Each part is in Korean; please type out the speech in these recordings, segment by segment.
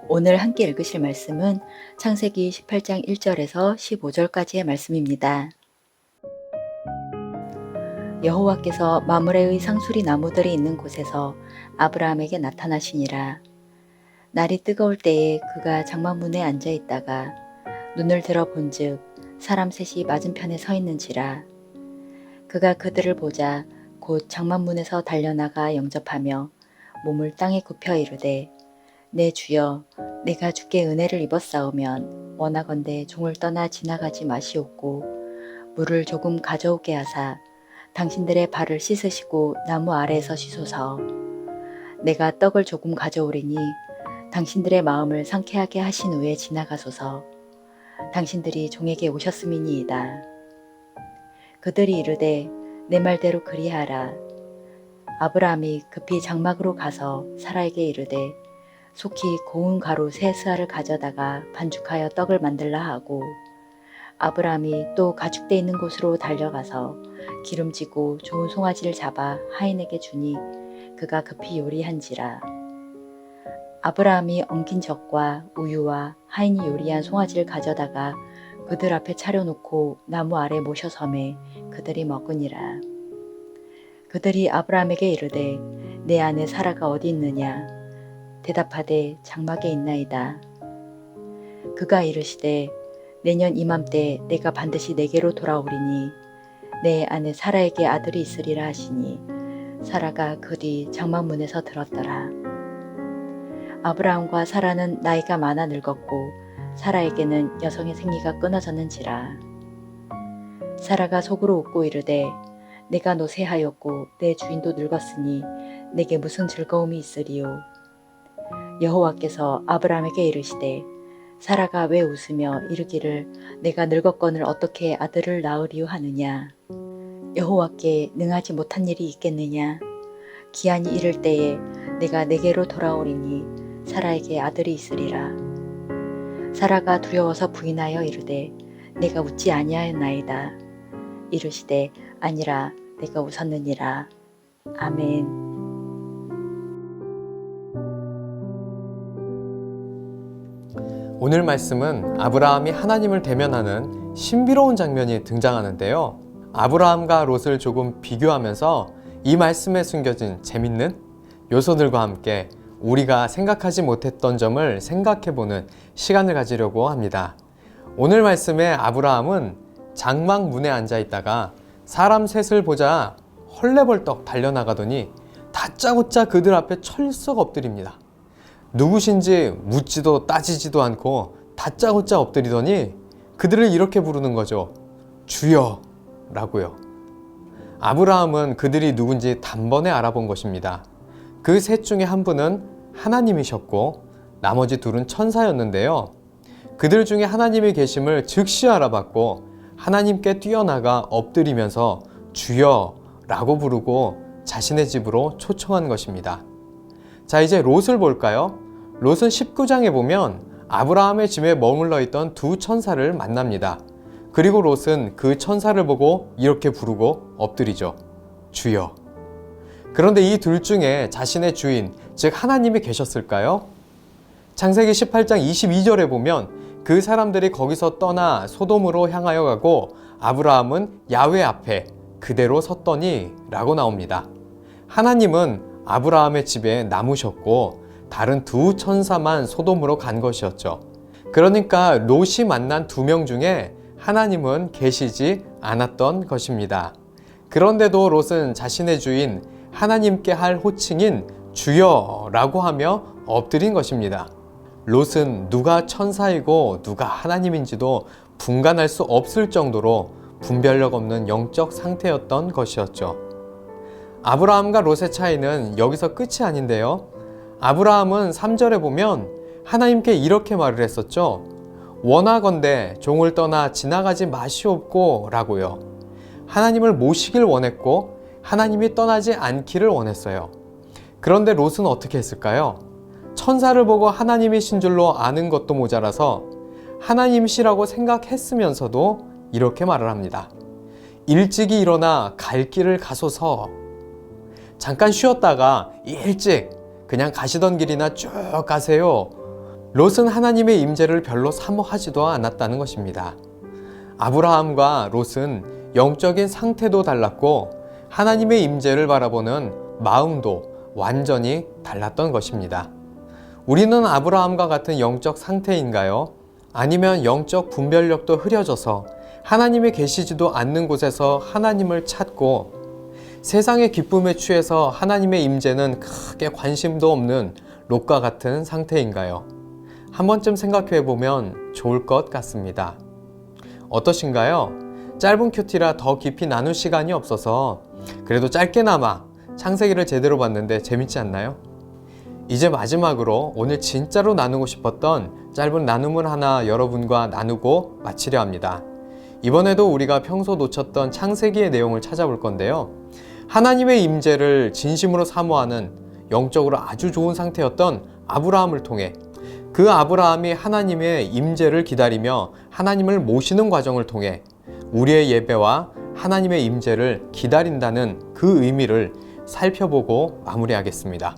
오늘 함께 읽으실 말씀은 창세기 18장 1절에서 15절까지의 말씀입니다. 여호와께서 마므레의 상수리 나무들이 있는 곳에서 아브라함에게 나타나시니라. 날이 뜨거울 때에 그가 장막문에 앉아 있다가 눈을 들어 본즉 사람 셋이 맞은편에 서 있는지라. 그가 그들을 보자 곧 장막문에서 달려나가 영접하며 몸을 땅에 굽혀 이르되 내 주여, 내가 주께 은혜를 입었사오면 원하건대 종을 떠나 지나가지 마시옵고 물을 조금 가져오게 하사 당신들의 발을 씻으시고 나무 아래에서 쉬소서. 내가 떡을 조금 가져오리니 당신들의 마음을 상쾌하게 하신 후에 지나가소서. 당신들이 종에게 오셨음이니이다. 그들이 이르되 내 말대로 그리하라. 아브라함이 급히 장막으로 가서 사라에게 이르되 속히 고운 가루 세 스아를 가져다가 반죽하여 떡을 만들라 하고, 아브라함이 또 가축대 있는 곳으로 달려가서 기름지고 좋은 송아지를 잡아 하인에게 주니 그가 급히 요리한지라. 아브라함이 엉킨 젖과 우유와 하인이 요리한 송아지를 가져다가 그들 앞에 차려놓고 나무 아래 모셔섬에 그들이 먹으니라. 그들이 아브라함에게 이르되 내 아내 사라가 어디 있느냐? 대답하되 장막에 있나이다. 그가 이르시되 내년 이맘때 내가 반드시 내게로 돌아오리니 내 아내 사라에게 아들이 있으리라 하시니 사라가 그 뒤 장막문에서 들었더라. 아브라함과 사라는 나이가 많아 늙었고 사라에게는 여성의 생리가 끊어졌는지라. 사라가 속으로 웃고 이르되 내가 노쇠하였고 내 주인도 늙었으니 내게 무슨 즐거움이 있으리요. 여호와께서 아브라함에게 이르시되 사라가 왜 웃으며 이르기를 내가 늙었거늘 어떻게 아들을 낳으리요 하느냐. 여호와께 능하지 못한 일이 있겠느냐. 기한이 이를 때에 내가 내게로 돌아오리니 사라에게 아들이 있으리라. 사라가 두려워서 부인하여 이르되 내가 웃지 아니하였나이다. 이르시되 아니라 내가 웃었느니라. 아멘. 오늘 말씀은 아브라함이 하나님을 대면하는 신비로운 장면이 등장하는데요. 아브라함과 롯을 조금 비교하면서 이 말씀에 숨겨진 재밌는 요소들과 함께 우리가 생각하지 못했던 점을 생각해보는 시간을 가지려고 합니다. 오늘 말씀에 아브라함은 장막 문에 앉아 있다가 사람 셋을 보자 헐레벌떡 달려나가더니 다짜고짜 그들 앞에 철썩 엎드립니다. 누구신지 묻지도 따지지도 않고 다짜고짜 엎드리더니 그들을 이렇게 부르는 거죠. 주여 라고요. 아브라함은 그들이 누군지 단번에 알아본 것입니다. 그 셋 중에 한 분은 하나님이셨고 나머지 둘은 천사였는데요. 그들 중에 하나님이 계심을 즉시 알아봤고 하나님께 뛰어나가 엎드리면서 주여 라고 부르고 자신의 집으로 초청한 것입니다. 자, 이제 롯을 볼까요? 롯은 19장에 보면 아브라함의 집에 머물러 있던 두 천사를 만납니다. 그리고 롯은 그 천사를 보고 이렇게 부르고 엎드리죠. 주여. 그런데 이 둘 중에 자신의 주인, 즉 하나님이 계셨을까요? 창세기 18장 22절에 보면 그 사람들이 거기서 떠나 소돔으로 향하여 가고 아브라함은 야훼 앞에 그대로 섰더니 라고 나옵니다. 하나님은 아브라함의 집에 남으셨고 다른 두 천사만 소돔으로 간 것이었죠. 그러니까 롯이 만난 두 명 중에 하나님은 계시지 않았던 것입니다. 그런데도 롯은 자신의 주인 하나님께 할 호칭인 주여라고 하며 엎드린 것입니다. 롯은 누가 천사이고 누가 하나님인지도 분간할 수 없을 정도로 분별력 없는 영적 상태였던 것이었죠. 아브라함과 롯의 차이는 여기서 끝이 아닌데요. 아브라함은 3절에 보면 하나님께 이렇게 말을 했었죠. 원하건대 종을 떠나 지나가지 마시옵고 라고요. 하나님을 모시길 원했고 하나님이 떠나지 않기를 원했어요. 그런데 롯은 어떻게 했을까요? 천사를 보고 하나님이신 줄로 아는 것도 모자라서 하나님이시라고 생각했으면서도 이렇게 말을 합니다. 일찍이 일어나 갈 길을 가소서. 잠깐 쉬었다가 일찍 그냥 가시던 길이나 쭉 가세요 롯은 하나님의 임재를 별로 사모하지도 않았다는 것입니다. 아브라함과 롯은 영적인 상태도 달랐고 하나님의 임재를 바라보는 마음도 완전히 달랐던 것입니다. 우리는 아브라함과 같은 영적 상태인가요? 아니면 영적 분별력도 흐려져서 하나님이 계시지도 않는 곳에서 하나님을 찾고 세상의 기쁨에 취해서 하나님의 임재는 크게 관심도 없는 롯과 같은 상태인가요? 한 번쯤 생각해 보면 좋을 것 같습니다. 어떠신가요? 짧은 큐티라 더 깊이 나눌 시간이 없어서 그래도 짧게나마 창세기를 제대로 봤는데 재밌지 않나요? 이제 마지막으로 오늘 진짜로 나누고 싶었던 짧은 나눔을 하나 여러분과 나누고 마치려 합니다. 이번에도 우리가 평소 놓쳤던 창세기의 내용을 찾아볼 건데요. 하나님의 임재를 진심으로 사모하는 영적으로 아주 좋은 상태였던 아브라함을 통해 그 아브라함이 하나님의 임재를 기다리며 하나님을 모시는 과정을 통해 우리의 예배와 하나님의 임재를 기다린다는 그 의미를 살펴보고 마무리하겠습니다.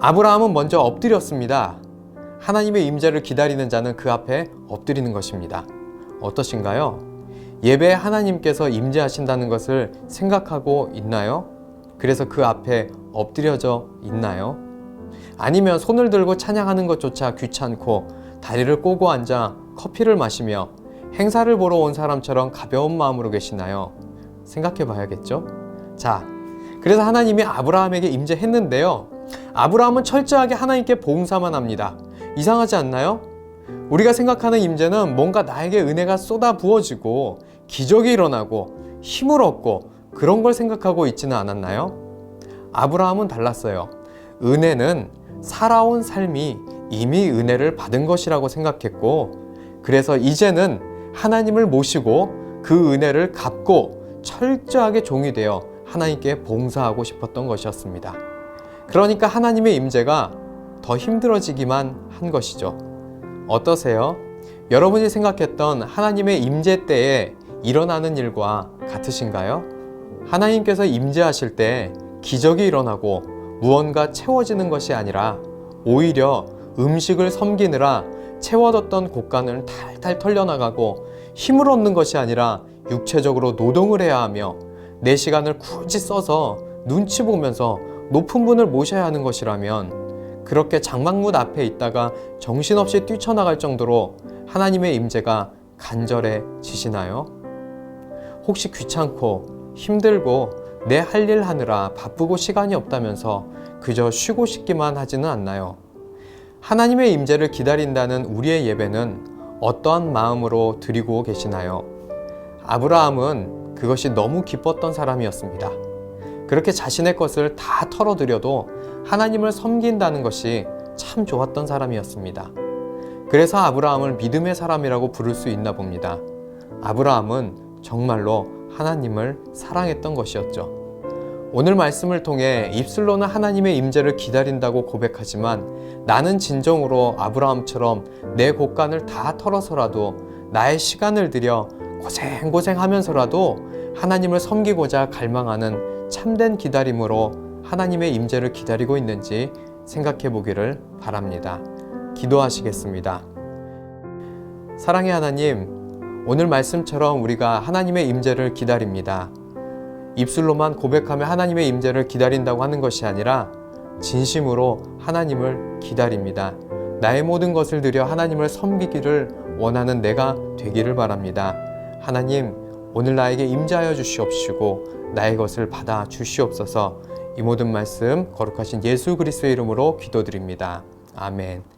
아브라함은 먼저 엎드렸습니다. 하나님의 임재를 기다리는 자는 그 앞에 엎드리는 것입니다. 어떠신가요? 예배에 하나님께서 임재하신다는 것을 생각하고 있나요? 그래서 그 앞에 엎드려져 있나요? 아니면 손을 들고 찬양하는 것조차 귀찮고 다리를 꼬고 앉아 커피를 마시며 행사를 보러 온 사람처럼 가벼운 마음으로 계시나요? 생각해 봐야겠죠? 자, 그래서 하나님이 아브라함에게 임재했는데요. 아브라함은 철저하게 하나님께 봉사만 합니다. 이상하지 않나요? 우리가 생각하는 임재는 뭔가 나에게 은혜가 쏟아 부어지고 기적이 일어나고 힘을 얻고 그런 걸 생각하고 있지는 않았나요? 아브라함은 달랐어요. 은혜는 살아온 삶이 이미 은혜를 받은 것이라고 생각했고 그래서 이제는 하나님을 모시고 그 은혜를 갚고 철저하게 종이 되어 하나님께 봉사하고 싶었던 것이었습니다. 그러니까 하나님의 임재가 더 힘들어지기만 한 것이죠. 어떠세요? 여러분이 생각했던 하나님의 임재 때에 일어나는 일과 같으신가요? 하나님께서 임재하실 때 기적이 일어나고 무언가 채워지는 것이 아니라 오히려 음식을 섬기느라 채워뒀던 곳간을 탈탈 털려나가고 힘을 얻는 것이 아니라 육체적으로 노동을 해야 하며 내 시간을 굳이 써서 눈치 보면서 높은 분을 모셔야 하는 것이라면 그렇게 장막문 앞에 있다가 정신없이 뛰쳐나갈 정도로 하나님의 임재가 간절해지시나요? 혹시 귀찮고 힘들고 내 할 일 하느라 바쁘고 시간이 없다면서 그저 쉬고 싶기만 하지는 않나요? 하나님의 임재를 기다린다는 우리의 예배는 어떠한 마음으로 드리고 계시나요? 아브라함은 그것이 너무 기뻤던 사람이었습니다. 그렇게 자신의 것을 다 털어드려도 하나님을 섬긴다는 것이 참 좋았던 사람이었습니다. 그래서 아브라함을 믿음의 사람이라고 부를 수 있나 봅니다. 아브라함은 정말로 하나님을 사랑했던 것이었죠. 오늘 말씀을 통해 입술로는 하나님의 임재를 기다린다고 고백하지만 나는 진정으로 아브라함처럼 내 곳간을 다 털어서라도 나의 시간을 들여 고생하면서라도 하나님을 섬기고자 갈망하는 참된 기다림으로 하나님의 임재를 기다리고 있는지 생각해 보기를 바랍니다. 기도하시겠습니다. 사랑의 하나님, 오늘 말씀처럼 우리가 하나님의 임재를 기다립니다. 입술로만 고백하며 하나님의 임재를 기다린다고 하는 것이 아니라 진심으로 하나님을 기다립니다. 나의 모든 것을 들여 하나님을 섬기기를 원하는 내가 되기를 바랍니다. 하나님, 오늘 나에게 임재하여 주시옵시고 나의 것을 받아 주시옵소서. 이 모든 말씀 거룩하신 예수 그리스도의 이름으로 기도드립니다. 아멘.